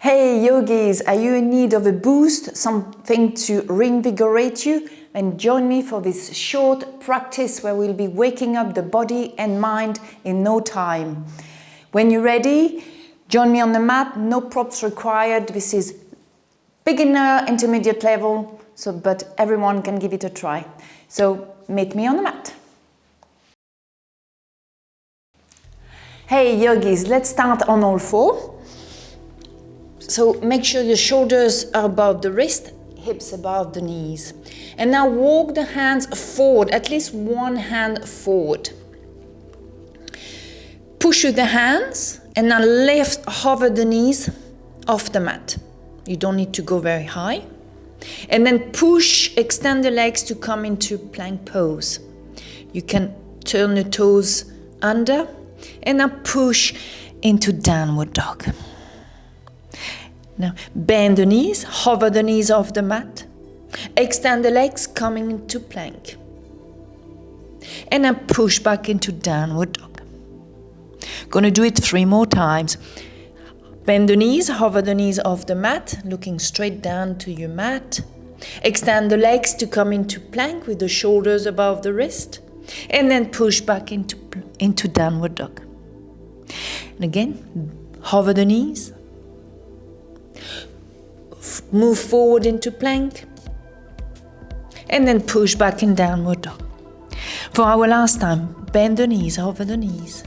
Hey yogis, are you in need of a boost, something to reinvigorate you? Then join me for this short practice where we'll be waking up the body and mind in no time. When you're ready, join me on the mat, no props required. This is beginner, intermediate level, but everyone can give it a try. So meet me on the mat. Hey yogis, let's start on all four. So make sure your shoulders are above the wrist, hips above the knees. And now walk the hands forward, at least one hand forward. Push with the hands and now hover the knees off the mat. You don't need to go very high. And then push, extend the legs to come into plank pose. You can turn the toes under and now push into downward dog. Now bend the knees, hover the knees off the mat. Extend the legs, coming into plank. And then push back into downward dog. Gonna do it 3 more times. Bend the knees, hover the knees off the mat, looking straight down to your mat. Extend the legs to come into plank with the shoulders above the wrist. And then push back into downward dog. And again, hover the knees. Move forward into plank. And then push back in downward dog. For our last time, bend the knees, hover the knees.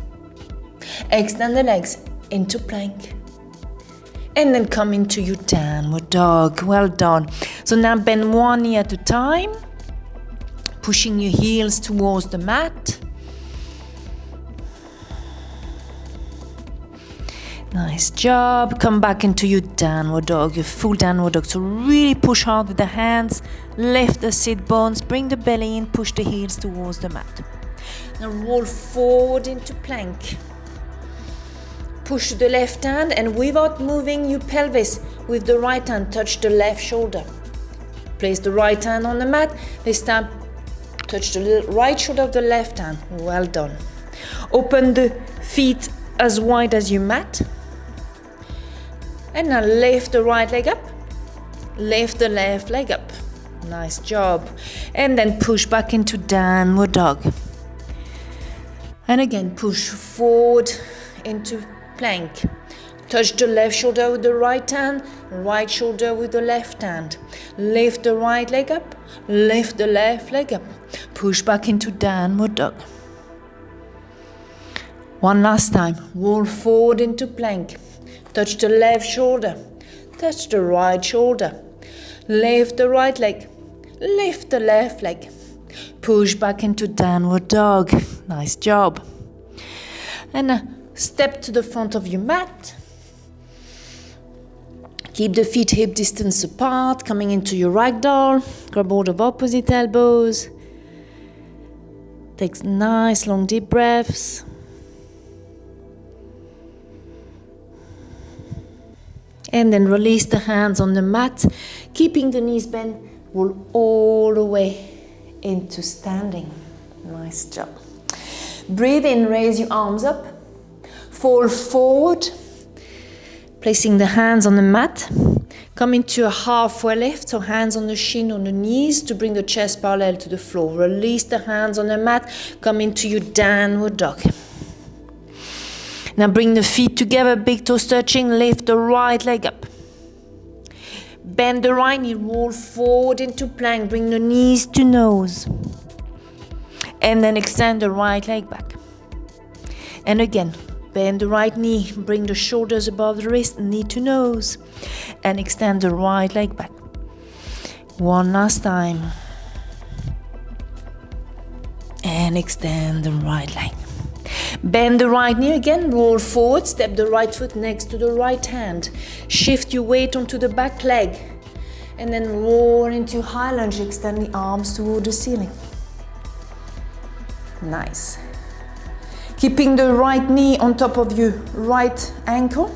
Extend the legs into plank. And then come into your downward dog. Well done. So now bend one knee at a time. Pushing your heels towards the mat. Nice job. Come back into your downward dog, your full downward dog. So really push hard with the hands. Lift the sit bones. Bring the belly in. Push the heels towards the mat. Now roll forward into plank. Push the left hand and without moving your pelvis, with the right hand, touch the left shoulder. Place the right hand on the mat. This time, touch the right shoulder of the left hand. Well done. Open the feet as wide as your mat. And now lift the right leg up. Lift the left leg up. Nice job. And then push back into downward dog. And again, push forward into plank. Touch the left shoulder with the right hand, right shoulder with the left hand. Lift the right leg up, lift the left leg up. Push back into downward dog. One last time. Roll forward into plank. Touch the left shoulder, touch the right shoulder. Lift the right leg, lift the left leg. Push back into downward dog. Nice job. And step to the front of your mat. Keep the feet hip distance apart, coming into your ragdoll. Grab hold of opposite elbows. Take nice long deep breaths. And then release the hands on the mat, keeping the knees bent. Roll all the way into standing. Nice job. Breathe in, raise your arms up. Fall forward, placing the hands on the mat. Come into a halfway lift, so hands on the shin, on the knees to bring the chest parallel to the floor. Release the hands on the mat, come into your downward dog. Now bring the feet together, big toes touching, lift the right leg up. Bend the right knee, roll forward into plank, bring the knees to nose. And then extend the right leg back. And again, bend the right knee, bring the shoulders above the wrist, knee to nose. And extend the right leg back. One last time. And extend the right leg. Bend the right knee again, roll forward, step the right foot next to the right hand. Shift your weight onto the back leg. And then roll into high lunge, extend the arms toward the ceiling. Nice. Keeping the right knee on top of your right ankle.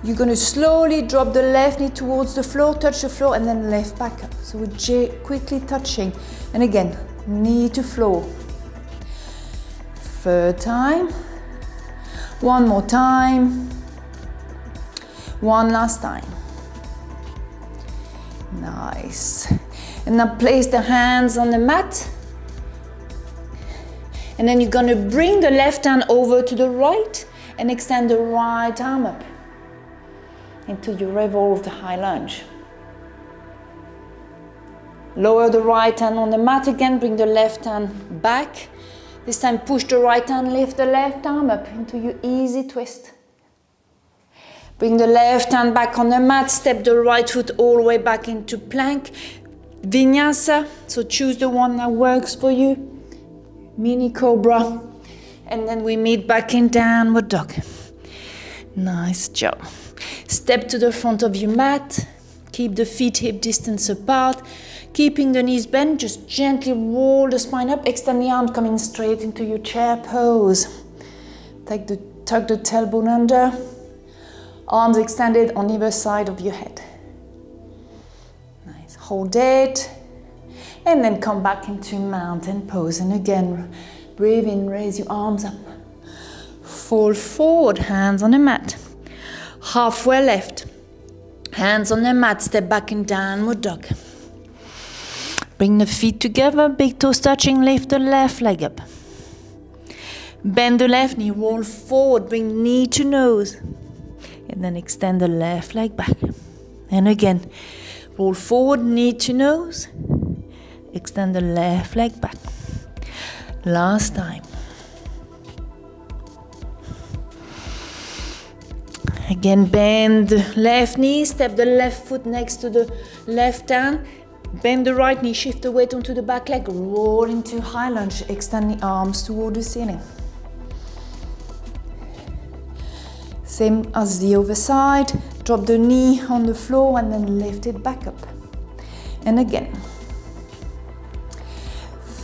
You're going to slowly drop the left knee towards the floor, touch the floor, and then lift back up. So we're quickly touching. And again, knee to floor. Third time. One more time. One last time. Nice. And now place the hands on the mat. And then you're gonna bring the left hand over to the right and extend the right arm up until you revolve the high lunge. Lower the right hand on the mat again, bring the left hand back. This time push the right hand, lift the left arm up into your easy twist. Bring the left hand back on the mat, step the right foot all the way back into plank. Vinyasa, so choose the one that works for you. Mini cobra. And then we meet back in downward dog. Nice job. Step to the front of your mat. Keep the feet hip distance apart. Keeping the knees bent, just gently roll the spine up. Extend the arms coming straight into your chair pose. Tuck the tailbone under. Arms extended on either side of your head. Nice. Hold it. And then come back into mountain pose. And again, breathe in, raise your arms up. Fall forward, hands on the mat. Halfway left. Hands on the mat, step back in downward dog. Bring the feet together, big toes touching, lift the left leg up. Bend the left knee, roll forward, bring knee to nose. And then extend the left leg back. And again, roll forward, knee to nose. Extend the left leg back. Last time. Again, bend the left knee, step the left foot next to the left hand. Bend the right knee, shift the weight onto the back leg, roll into high lunge, extend the arms toward the ceiling. Same as the other side, drop the knee on the floor and then lift it back up. And again.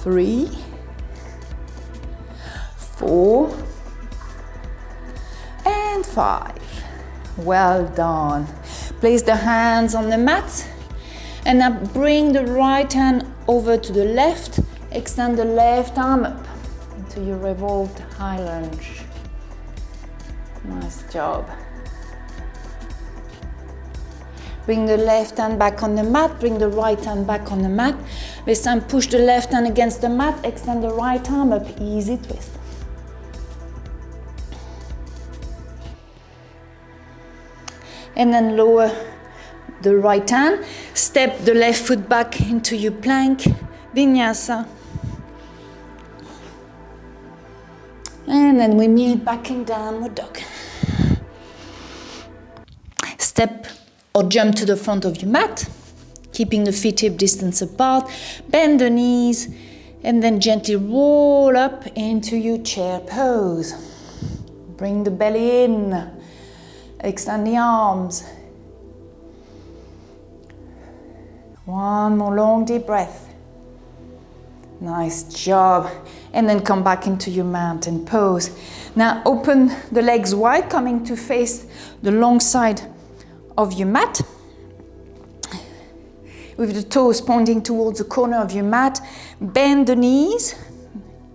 3, 4, and 5. Well done. Place the hands on the mat. And now bring the right hand over to the left. Extend the left arm up until you revolve the high lunge. Nice job. Bring the left hand back on the mat. Bring the right hand back on the mat. This time push the left hand against the mat. Extend the right arm up. Easy twist. And then lower the right hand, step the left foot back into your plank, Vinyasa. And then we meet back in downward dog. Step or jump to the front of your mat, keeping the feet hip distance apart, bend the knees, and then gently roll up into your chair pose. Bring the belly in, extend the arms. One more long deep breath. Nice job. And then come back into your mountain pose. Now open the legs wide, coming to face the long side of your mat. With the toes pointing towards the corner of your mat. Bend the knees,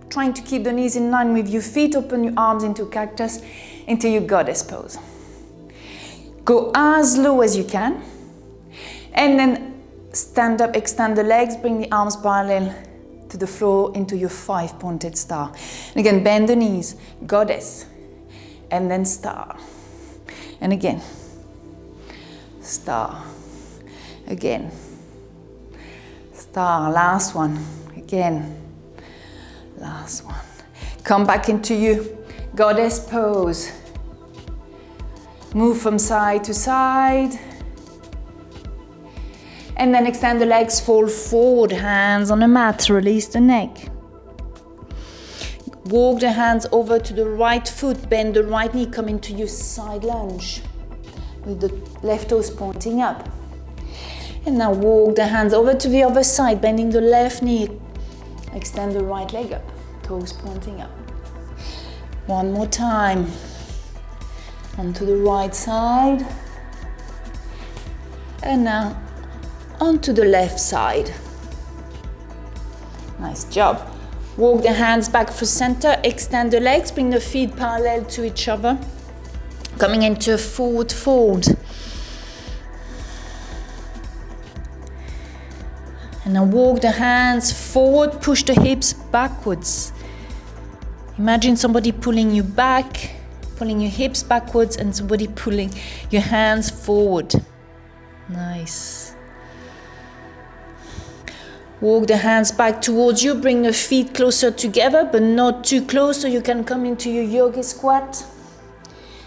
trying to keep the knees in line with your feet. Open your arms into cactus, into your goddess pose. Go as low as you can. And then stand up, extend the legs, bring the arms parallel to the floor into your 5-pointed star. And again, bend the knees, goddess, and then star. And again, star. Again, star. Last one. Again, last one. Come back into your goddess pose. Move from side to side. And then extend the legs, fall forward, hands on the mat, release the neck. Walk the hands over to the right foot, bend the right knee, come into your side lunge with the left toes pointing up. And now walk the hands over to the other side, bending the left knee, extend the right leg up, toes pointing up. One more time. Onto the right side. And now onto the left side. Nice job. Walk the hands back for center, extend the legs, bring the feet parallel to each other. Coming into a forward fold. And now walk the hands forward, push the hips backwards. Imagine somebody pulling you back, pulling your hips backwards, and somebody pulling your hands forward. Nice. Walk the hands back towards you, bring the feet closer together, but not too close, so you can come into your yogi squat.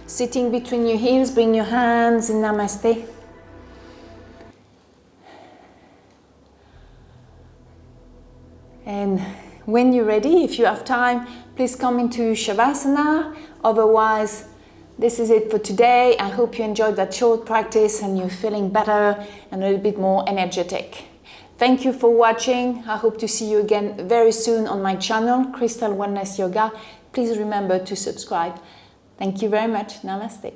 Sitting between your heels, bring your hands in Namaste. And when you're ready, if you have time, please come into Shavasana. Otherwise, this is it for today. I hope you enjoyed that short practice and you're feeling better and a little bit more energetic. Thank you for watching. I hope to see you again very soon on my channel, Crystal Wellness Yoga. Please remember to subscribe. Thank you very much. Namaste.